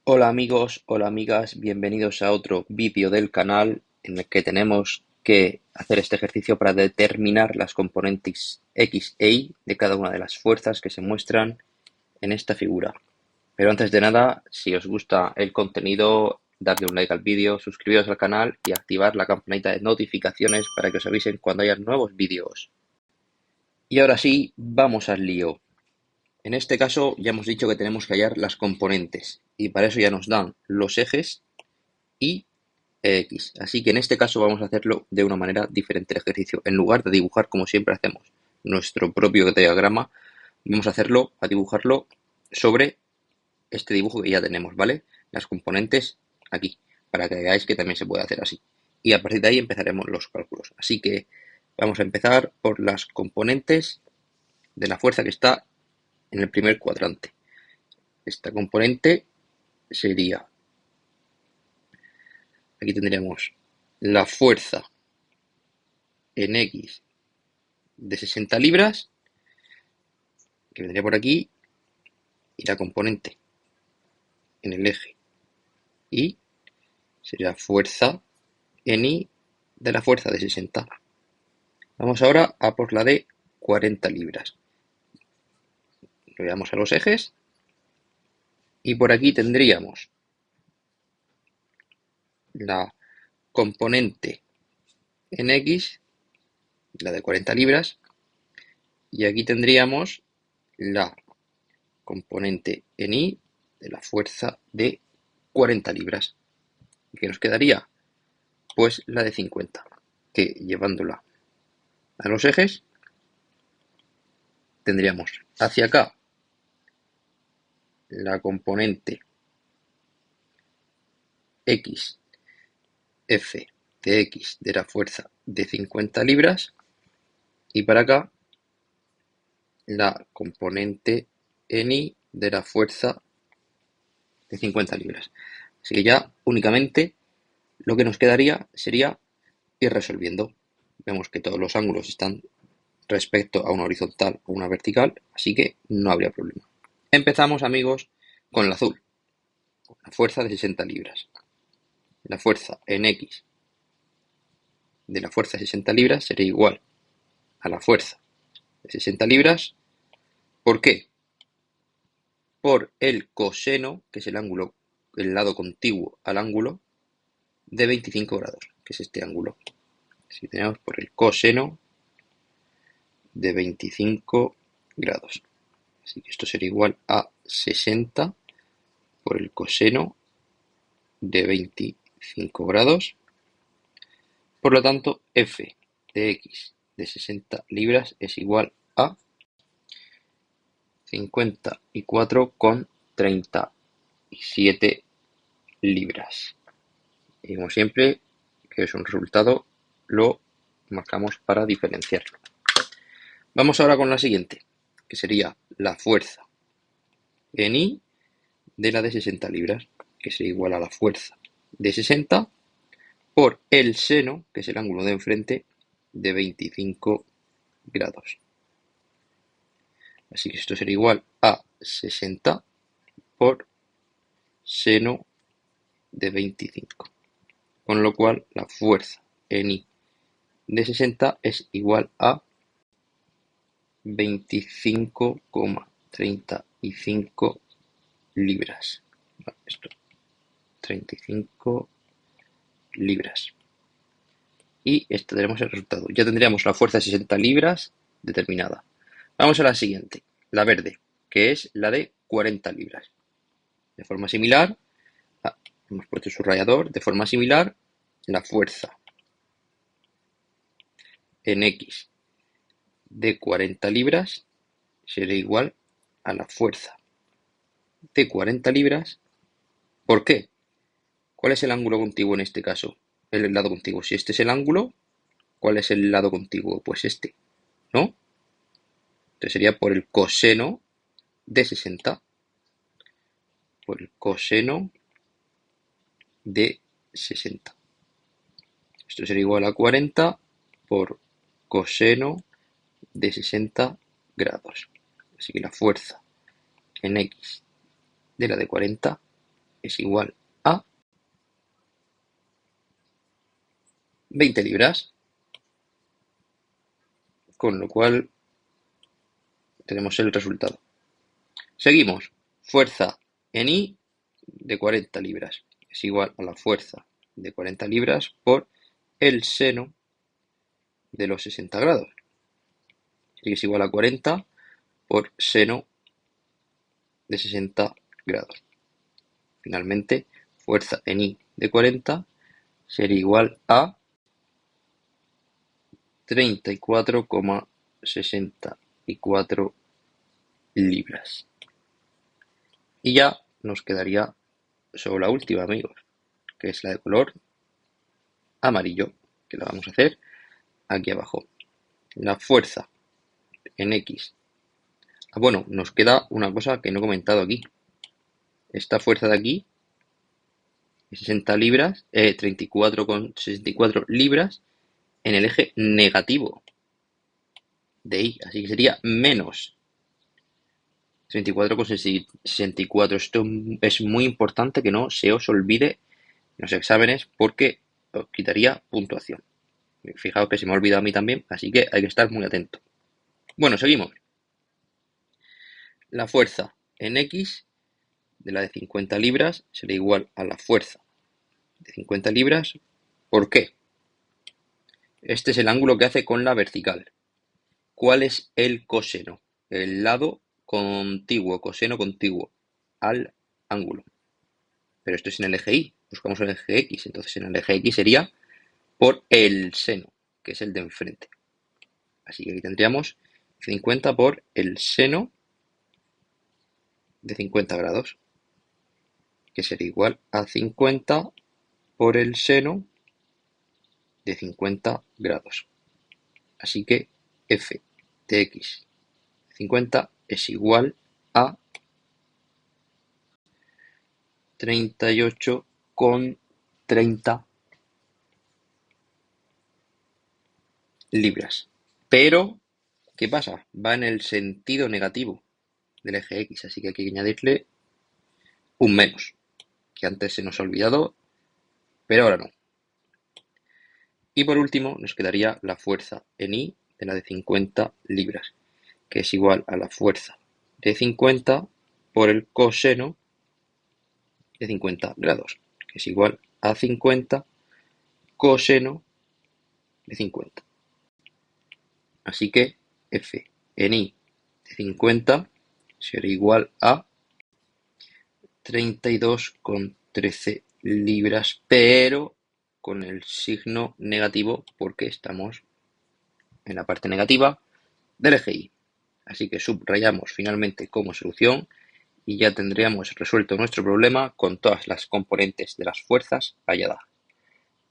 Hola amigos, hola amigas, bienvenidos a otro vídeo del canal en el que tenemos que hacer este ejercicio para determinar las componentes X e Y de cada una de las fuerzas que se muestran en esta figura. Pero antes de nada, si os gusta el contenido, darle un like al vídeo, suscribiros al canal y activar la campanita de notificaciones para que os avisen cuando haya nuevos vídeos. Y ahora sí, vamos al lío. En este caso ya hemos dicho que tenemos que hallar las componentes y para eso ya nos dan los ejes y X. Así que en este caso vamos a hacerlo de una manera diferente el ejercicio. En lugar de dibujar como siempre hacemos nuestro propio diagrama, vamos a dibujarlo sobre este dibujo que ya tenemos, ¿vale? Las componentes aquí, para que veáis que también se puede hacer así. Y a partir de ahí empezaremos los cálculos. Así que vamos a empezar por las componentes de la fuerza que está en el primer cuadrante. Esta componente sería, aquí tendríamos la fuerza en X de 60 libras, que vendría por aquí, y la componente en el eje Y sería fuerza en Y de la fuerza de 60. Vamos ahora a por la de 40 libras. Lo llevamos a los ejes y por aquí tendríamos la componente en X, la de 40 libras, y aquí tendríamos la componente en Y de la fuerza de 40 libras. ¿Qué nos quedaría? Pues la de 50, que llevándola a los ejes tendríamos hacia acá la componente X, F de X de la fuerza de 50 libras y para acá la componente en Y de la fuerza de 50 libras. Así que ya únicamente lo que nos quedaría sería ir resolviendo. Vemos que todos los ángulos están respecto a una horizontal o una vertical, así que no habría problema. Empezamos, amigos, con el azul, la fuerza de 60 libras. La fuerza en X de la fuerza de 60 libras sería igual a la fuerza de 60 libras. ¿Por qué? Por el coseno, que es el ángulo, el lado contiguo al ángulo, de 25 grados, que es este ángulo. Si tenemos por el coseno de 25 grados. Así que esto sería igual a 60 por el coseno de 25 grados. Por lo tanto, f de x de 60 libras es igual a 54,37 libras. Y como siempre, que es un resultado, lo marcamos para diferenciarlo. Vamos ahora con la siguiente, que sería la fuerza en Y de la de 60 libras, que sería igual a la fuerza de 60 por el seno, que es el ángulo de enfrente, de 25 grados. Así que esto sería igual a 60 por seno de 25. Con lo cual la fuerza en Y de 60 es igual a 25,35 libras. Esto, 35 libras. Y esto tenemos el resultado. Ya tendríamos la fuerza de 60 libras determinada. Vamos a la siguiente, la verde, que es la de 40 libras. De forma similar, hemos puesto el subrayador, de forma similar, la fuerza en X de 40 libras será igual a la fuerza de 40 libras. ¿Por qué? ¿Cuál es el ángulo contiguo en este caso? El lado contiguo. Si este es el ángulo, ¿cuál es el lado contiguo? Pues este, ¿no? Entonces sería por el coseno de 60. Por el coseno de 60. Esto sería igual a 40 por coseno de 60 grados. Así que la fuerza en X de la de 40 es igual a 20 libras, con lo cual tenemos el resultado. Seguimos. Fuerza en I de 40 libras es igual a la fuerza de 40 libras por el seno de los 60 grados. Así que es igual a 40 por seno de 60 grados. Finalmente, fuerza en I de 40 sería igual a 34,64 libras. Y ya nos quedaría solo la última, amigos, que es la de color amarillo, que la vamos a hacer aquí abajo. La fuerza en X. Bueno, nos queda una cosa que no he comentado aquí. Esta fuerza de aquí, 60 libras, 34,64 libras en el eje negativo de I. Así que sería menos 34,64. Esto es muy importante que no se os olvide en los exámenes porque os quitaría puntuación. Fijaos que se me ha olvidado a mí también, así que hay que estar muy atento. Bueno, seguimos. La fuerza en X de la de 50 libras será igual a la fuerza de 50 libras. ¿Por qué? Este es el ángulo que hace con la vertical. ¿Cuál es el coseno? El lado contiguo, coseno contiguo al ángulo. Pero esto es en el eje Y. Buscamos el eje X. Entonces en el eje X sería por el seno, que es el de enfrente. Así que aquí tendríamos 50 por el seno de 50 grados, que sería igual a 50 por el seno de 50 grados. Así que f de x de 50 es igual a 38,30 libras. Pero, ¿qué pasa? Va en el sentido negativo del eje X, así que hay que añadirle un menos, que antes se nos ha olvidado, pero ahora no. Y por último nos quedaría la fuerza en I de la de 50 libras, que es igual a la fuerza de 50 por el coseno de 50 grados, que es igual a 50 coseno de 50. Así que F en I de 50 será igual a 32,13 libras, pero con el signo negativo porque estamos en la parte negativa del eje Y. Así que subrayamos finalmente como solución y ya tendríamos resuelto nuestro problema con todas las componentes de las fuerzas halladas.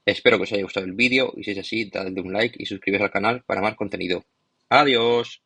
Espero que os haya gustado el vídeo y si es así, dadle un like y suscribiros al canal para más contenido. ¡Adiós!